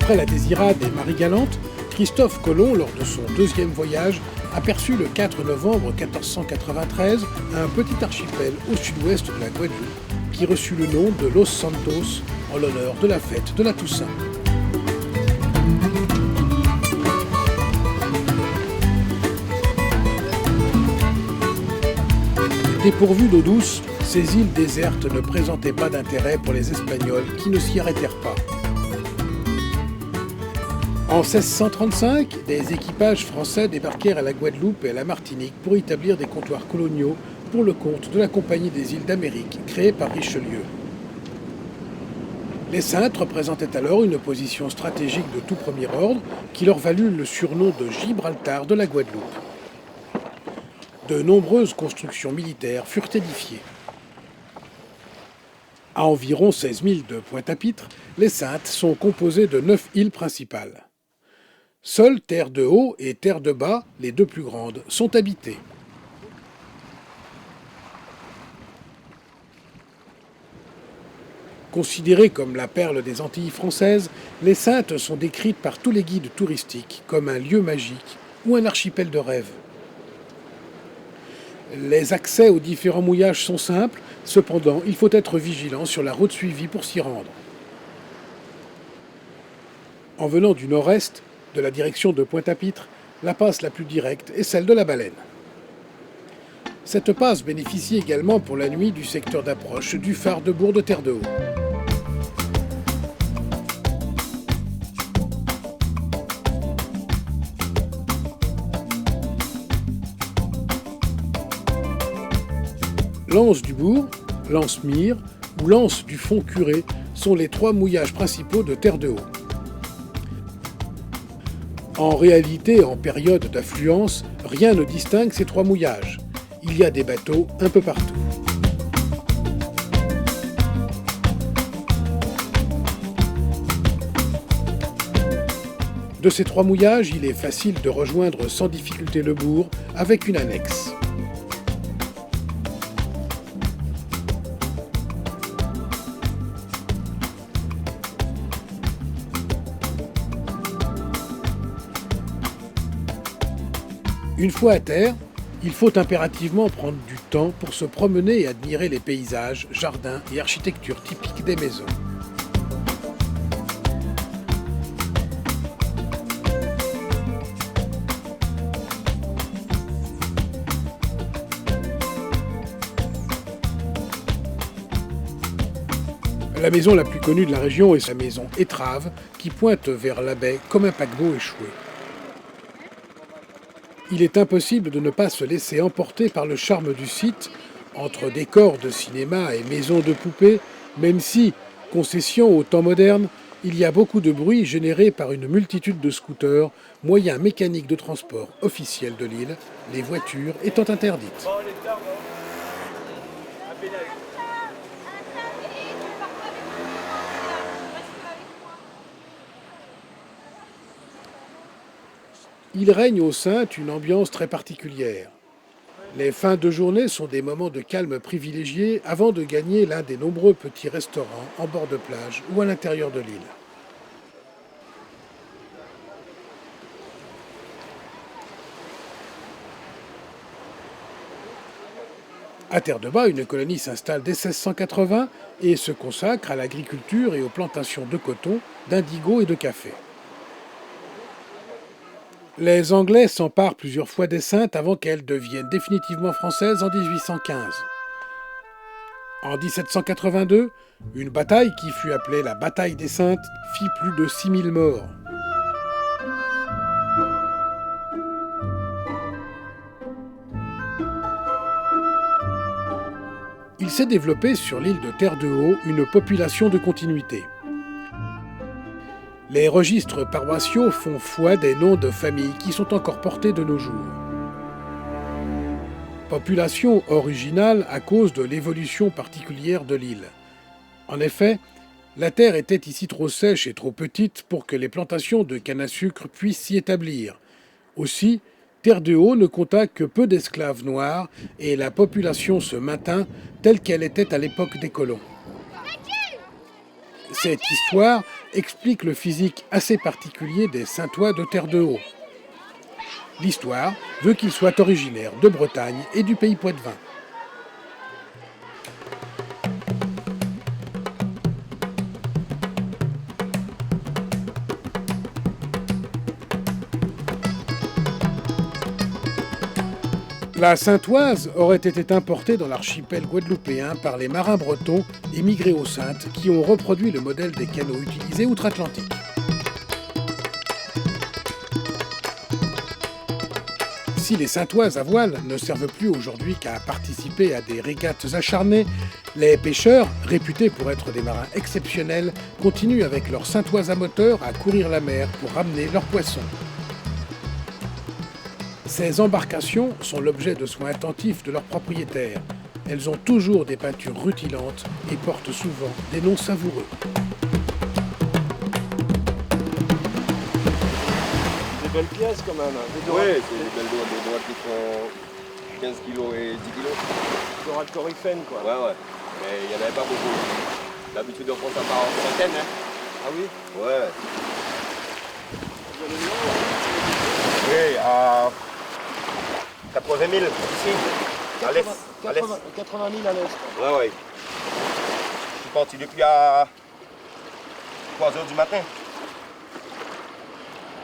Après la Désirade et Marie-Galante, Christophe Colomb, lors de son deuxième voyage, aperçut le 4 novembre 1493 un petit archipel au sud-ouest de la Guadeloupe qui reçut le nom de Los Santos en l'honneur de la fête de la Toussaint. Dépourvues d'eau douce, ces îles désertes ne présentaient pas d'intérêt pour les Espagnols qui ne s'y arrêtèrent pas. En 1635, des équipages français débarquèrent à la Guadeloupe et à la Martinique pour établir des comptoirs coloniaux pour le compte de la Compagnie des îles d'Amérique, créée par Richelieu. Les Saintes représentaient alors une position stratégique de tout premier ordre qui leur valut le surnom de Gibraltar de la Guadeloupe. De nombreuses constructions militaires furent édifiées. À environ 16 000 de Pointe-à-Pitre, les Saintes sont composées de 9 îles principales. Seules Terre de Haut et Terre de Bas, les deux plus grandes, sont habitées. Considérées comme la perle des Antilles françaises, les Saintes sont décrites par tous les guides touristiques comme un lieu magique ou un archipel de rêve. Les accès aux différents mouillages sont simples, cependant il faut être vigilant sur la route suivie pour s'y rendre. En venant du nord-est, de la direction de Pointe-à-Pitre, la passe la plus directe est celle de la Baleine. Cette passe bénéficie également pour la nuit du secteur d'approche du phare de Bourg de Terre de Haut. L'Anse du Bourg, l'Anse Mire ou l'Anse du Fond Curé sont les trois mouillages principaux de Terre de Haut. En réalité, en période d'affluence, rien ne distingue ces trois mouillages. Il y a des bateaux un peu partout. De ces trois mouillages, il est facile de rejoindre sans difficulté le bourg avec une annexe. Une fois à terre, il faut impérativement prendre du temps pour se promener et admirer les paysages, jardins et architecture typiques des maisons. La maison la plus connue de la région est sa maison Étrave, qui pointe vers la baie comme un paquebot échoué. Il est impossible de ne pas se laisser emporter par le charme du site, entre décors de cinéma et maisons de poupées, même si, concession au temps moderne, il y a beaucoup de bruit généré par une multitude de scooters, moyens mécaniques de transport officiels de l'île, les voitures étant interdites. Il règne aux Saintes une ambiance très particulière. Les fins de journée sont des moments de calme privilégiés avant de gagner l'un des nombreux petits restaurants en bord de plage ou à l'intérieur de l'île. À Terre de Bas, une colonie s'installe dès 1680 et se consacre à l'agriculture et aux plantations de coton, d'indigo et de café. Les Anglais s'emparent plusieurs fois des Saintes avant qu'elles deviennent définitivement françaises en 1815. En 1782, une bataille qui fut appelée la bataille des Saintes fit plus de 6000 morts. Il s'est développé sur l'île de Terre de Haut une population de continuité. Les registres paroissiaux font foi des noms de familles qui sont encore portés de nos jours. Population originale à cause de l'évolution particulière de l'île. En effet, la terre était ici trop sèche et trop petite pour que les plantations de canne à sucre puissent s'y établir. Aussi, Terre de Haut ne compta que peu d'esclaves noirs et la population se maintint telle qu'elle était à l'époque des colons. Cette histoire explique le physique assez particulier des Saintois de Terre-de-Haut. L'histoire veut qu'ils soient originaires de Bretagne et du pays poitevin. La saintoise aurait été importée dans l'archipel guadeloupéen par les marins bretons émigrés aux Saintes qui ont reproduit le modèle des canots utilisés outre-Atlantique. Si les saintoises à voile ne servent plus aujourd'hui qu'à participer à des régates acharnées, les pêcheurs, réputés pour être des marins exceptionnels, continuent avec leurs saintoises à moteur à courir la mer pour ramener leurs poissons. Ces embarcations sont l'objet de soins attentifs de leurs propriétaires. Elles ont toujours des peintures rutilantes et portent souvent des noms savoureux. Des belles pièces quand même. Oui, c'est des belles droites qui font 15 kg et 10 kg. Dorades coryphènes quoi. Ouais. Mais il n'y en avait pas beaucoup. D'habitude on prend ça par centaines. Hein. Ah oui? Ouais. Vous allez loin? Oui, à 80 000 ici, à l'est. 80 000 à l'est. Ouais. Je suis parti depuis à 3 h du matin.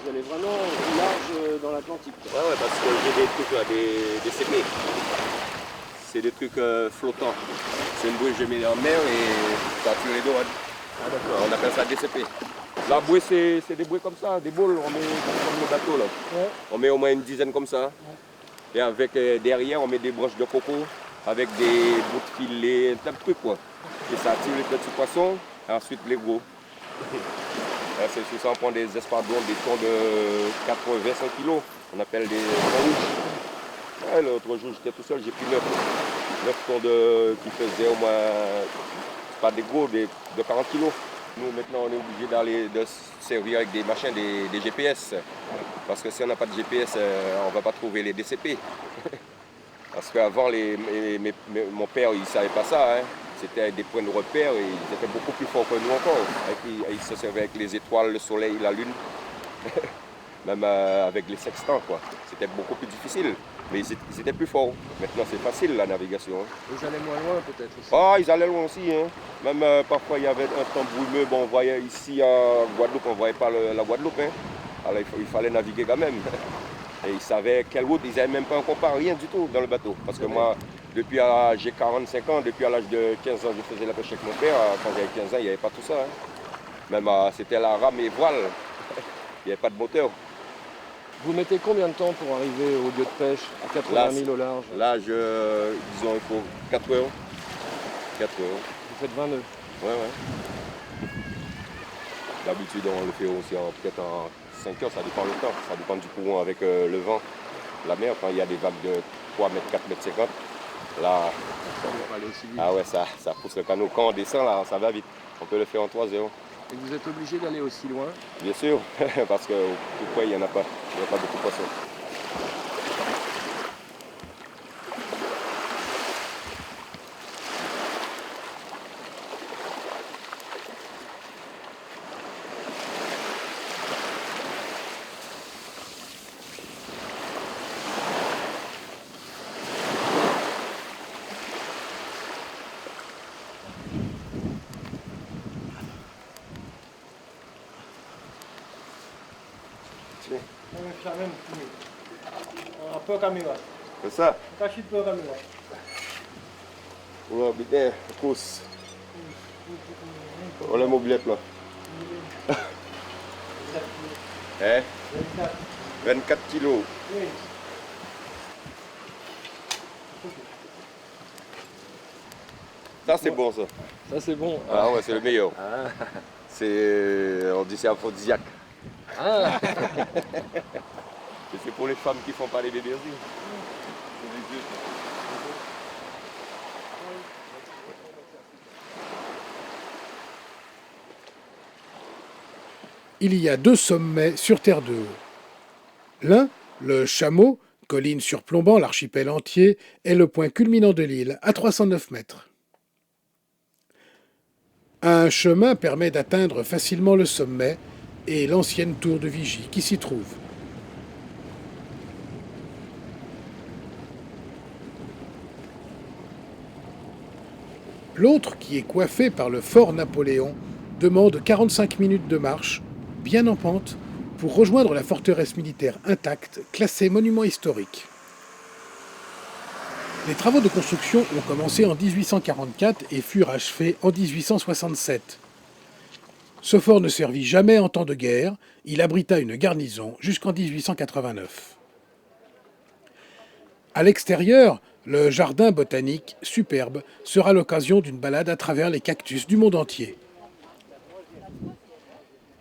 Vous allez vraiment large dans l'Atlantique. Ouais, parce que j'ai des trucs là, des CP. C'est des trucs flottants. C'est une bouée que je mets en mer et ça tue les dorades. Ah d'accord. On appelle ça DCP. La bouée, c'est des bouées comme ça, des boules, on met comme le bateau là. Ouais. On met au moins une dizaine comme ça. Et avec derrière, on met des branches de coco avec des bouts de filet, un tas de trucs quoi. Et ça attire les petits poissons et ensuite les gros. C'est sur ça on prend des espadons, des thons de 80-100 kg. On appelle des thons rouges. Ouais, l'autre jour j'étais tout seul, j'ai pris 9 thons qui faisaient au moins, pas des gros, de 40 kg. Nous maintenant on est obligé de servir avec des machins, des GPS. Parce que si on n'a pas de GPS, on ne va pas trouver les DCP. Parce qu'avant, mon père, il ne savait pas ça. Hein. C'était des points de repère et ils étaient beaucoup plus forts que nous encore. Ils se servaient avec les étoiles, le soleil, la lune. Même avec les sextants, quoi. C'était beaucoup plus difficile. Mais ils étaient plus forts. Maintenant, c'est facile la navigation. Hein. Ils allaient moins loin peut-être aussi. Ah, ils allaient loin aussi. Hein. Même parfois, il y avait un temps brumeux. Bon, on voyait ici en Guadeloupe, on ne voyait pas la Guadeloupe. Hein. Alors il fallait naviguer quand même. Et ils savaient quelle route, ils n'avaient même pas encore pas rien du tout dans le bateau. Parce que moi, j'ai 45 ans, depuis à l'âge de 15 ans, je faisais la pêche avec mon père. Quand j'avais 15 ans, il n'y avait pas tout ça. Hein. Même c'était la rame et voile. Il n'y avait pas de moteur. Vous mettez combien de temps pour arriver au lieu de pêche à 80 000 au large? Là, disons, il faut 4 heures. 4 heures. Vous faites 20 nœuds? Ouais. D'habitude, on le fait aussi peut-être en 5 heures, ça dépend du temps. Ça dépend du courant avec le vent. La mer, quand il y a des vagues de 3 mètres, 4 mètres 50, là, Ça peut pas aller aussi vite. ah ouais, ça pousse le canot. Quand on descend, là, ça va vite. On peut le faire en 3 heures. Et vous êtes obligé d'aller aussi loin? Bien sûr, parce que tout près, il n'y en a pas. Il n'y a pas beaucoup de poissons. C'est ça? Ouais, bien, pousse. On la mobilette là. Hein? 24 kilos. Ça c'est bon ça. Ça c'est bon. Ah ouais, c'est le meilleur. Ah. On dit c'est aphrodisiaque. Ah. Et c'est pour les femmes qui font pas les bébés aussi. C'est des yeux. Il y a 2 sommets sur Terre-de-Haut. L'un, le Chameau, colline surplombant l'archipel entier, est le point culminant de l'île, à 309 mètres. Un chemin permet d'atteindre facilement le sommet et l'ancienne tour de vigie qui s'y trouve. L'autre, qui est coiffé par le fort Napoléon, demande 45 minutes de marche, bien en pente, pour rejoindre la forteresse militaire intacte, classée monument historique. Les travaux de construction ont commencé en 1844 et furent achevés en 1867. Ce fort ne servit jamais en temps de guerre, il abrita une garnison jusqu'en 1889. À l'extérieur, le jardin botanique, superbe, sera l'occasion d'une balade à travers les cactus du monde entier.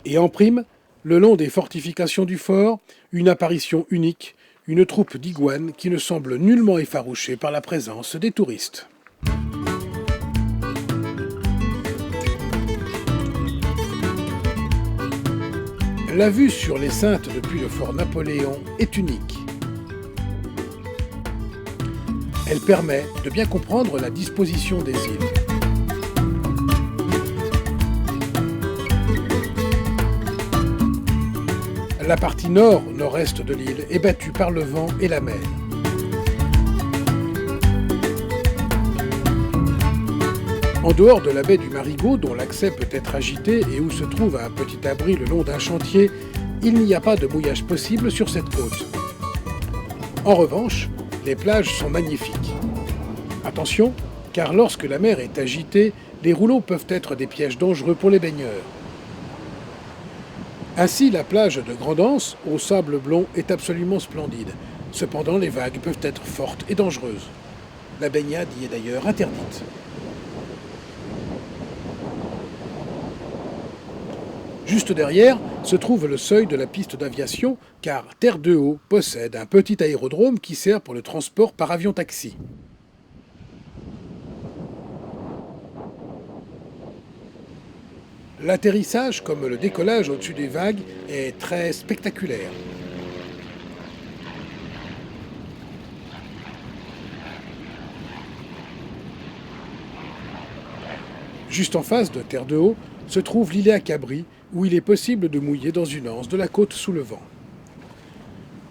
Et en prime, le long des fortifications du fort, une apparition unique, une troupe d'iguanes qui ne semble nullement effarouchée par la présence des touristes. La vue sur les Saintes depuis le fort Napoléon est unique. Elle permet de bien comprendre la disposition des îles. La partie nord-nord-est de l'île est battue par le vent et la mer. En dehors de la baie du Marigot, dont l'accès peut être agité et où se trouve un petit abri le long d'un chantier, il n'y a pas de mouillage possible sur cette côte. En revanche, les plages sont magnifiques. Attention, car lorsque la mer est agitée, les rouleaux peuvent être des pièges dangereux pour les baigneurs. Ainsi, la plage de Grand'Anse, au sable blond, est absolument splendide. Cependant, les vagues peuvent être fortes et dangereuses. La baignade y est d'ailleurs interdite. Juste derrière se trouve le seuil de la piste d'aviation, car Terre-de-Haut possède un petit aérodrome qui sert pour le transport par avion-taxi. L'atterrissage, comme le décollage au-dessus des vagues, est très spectaculaire. Juste en face de Terre-de-Haut se trouve l'îlet à Cabri, où il est possible de mouiller dans une anse de la côte sous le vent.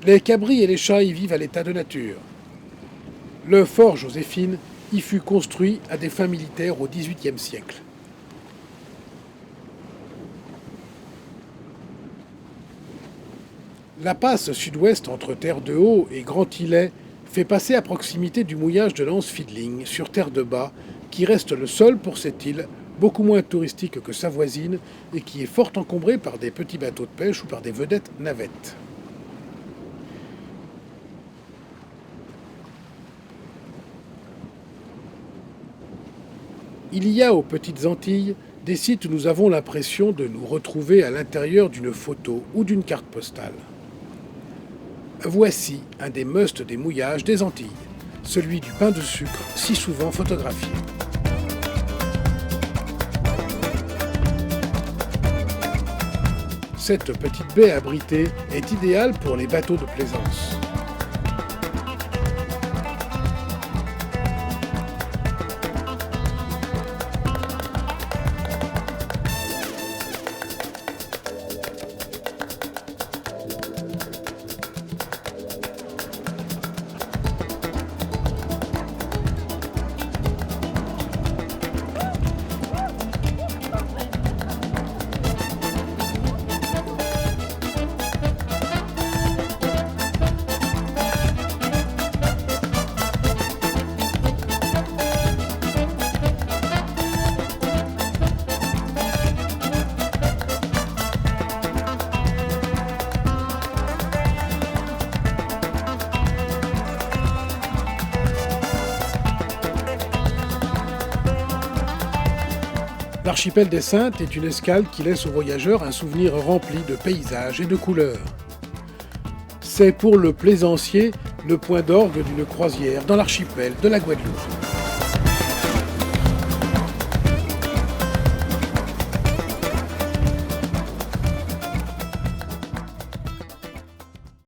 Les cabris et les chats y vivent à l'état de nature. Le fort Joséphine y fut construit à des fins militaires au XVIIIe siècle. La passe sud-ouest entre Terre-de-Haut et Grand-Îlet fait passer à proximité du mouillage de l'anse Fiddling sur Terre-de-Bas, qui reste le seul pour cette île, beaucoup moins touristique que sa voisine et qui est fort encombrée par des petits bateaux de pêche ou par des vedettes navettes. Il y a aux Petites Antilles des sites où nous avons l'impression de nous retrouver à l'intérieur d'une photo ou d'une carte postale. Voici un des musts des mouillages des Antilles, celui du pain de sucre si souvent photographié. Cette petite baie abritée est idéale pour les bateaux de plaisance. L'archipel des Saintes est une escale qui laisse aux voyageurs un souvenir rempli de paysages et de couleurs. C'est pour le plaisancier le point d'orgue d'une croisière dans l'archipel de la Guadeloupe.